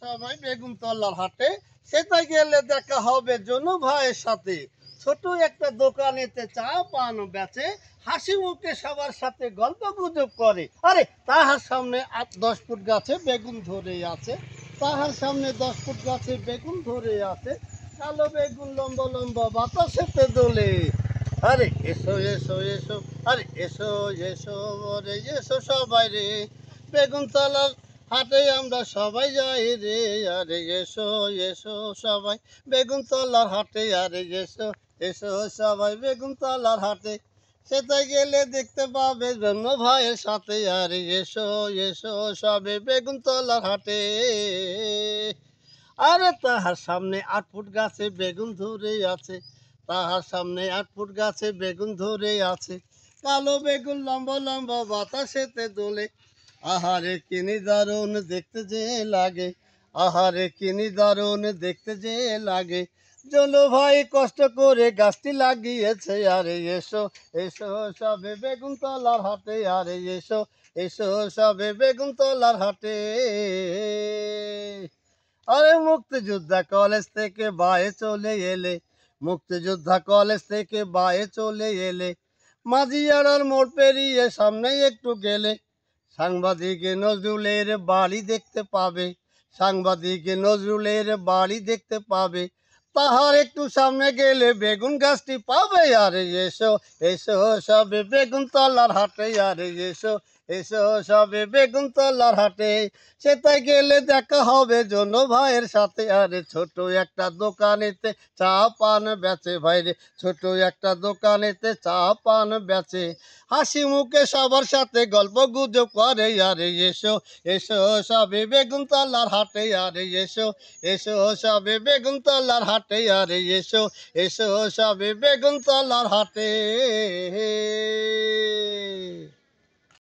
সবাই বেগুনতলার হাটে, সেটাই গেলে দেখা হবে জনু ভাইয়ের সাথে। ছোট একটা দোকানেতে চা পান বেচে, হাসি মুখে সবার সাথে গল্প গুজব করে। আরে তাহার সামনে 10 ফুট গাছে বেগুন ধরে আছে, তাহার সামনে 10 ফুট গাছে বেগুন ধরে আছে, কালো বেগুন লম্বা লম্বা বাতাসেতে দোলে। আরে এসো এসো এসো, আরে এসো এসো, রে এসো সবাই রে, বেগুনতলার হাটে আমরা সবাই যাই রে। আরে এসো এসো সবাই বেগুনতলার হাটে, আরে এসো এসো সবাই বেগুনতলার হাটে, সেটাই গেলে দেখতে পাবে জন্য ভাইয়ের সাথে। আরে এসো এসো সবে বেগুনতলার হাটে। আরে তাহার সামনে 8 ফুট গাছে বেগুন ধরে আছে, তাহার সামনে 8 ফুট গাছে বেগুন ধরে আছে, কালো বেগুন লম্বা লম্বা বাতাসেতে দোলে। আহারে কিনি দারুণ দেখতে যে লাগে, আহারে কিনি দারুণ দেখতে যে লাগে, জলো ভাই কষ্ট করে গাছটি লাগিয়েছে। আরে এসো এসো সবে বেগুনতলার হাটে, আরে এসো এসো সবে বেগুনতলার হাটে। আরে মুক্তিযোদ্ধা কলেজ থেকে বায়ে চলে এলে, মুক্তিযোদ্ধা কলেজ থেকে বায়ে চলে এলে, মাঝিয়াড়ার মোড় পেরিয়ে সামনে একটু গেলে, সাংবাদিক নজরুলের বাড়ি দেখতে পাবে, সাংবাদিক নজরুলের বাড়ি দেখতে পাবে, তাহার একটু সামনে গেলে বেগুন গাছটি পাবে। আরে এসো এসো সবে বেগুনতলার হাটে, আরে এসো এসো সবে বেগুনতলার হাটে, সেটাই গেলে দেখা হবে জন্য ভাইয়ের সাথে। আরে ছোট একটা দোকানেতে চা পান বেচে ভাইরে, ছোট একটা দোকানেতে চা পান বেচে, হাসি মুখে সবার সাথে গল্প গুজব করে। আরে এসো এসো সবে বেগুনতলার হাটে, আরে এসো এসো সবে বেগুনতলার হাটে, আরে এসো এসো সবে বেগুনতলার হাটে।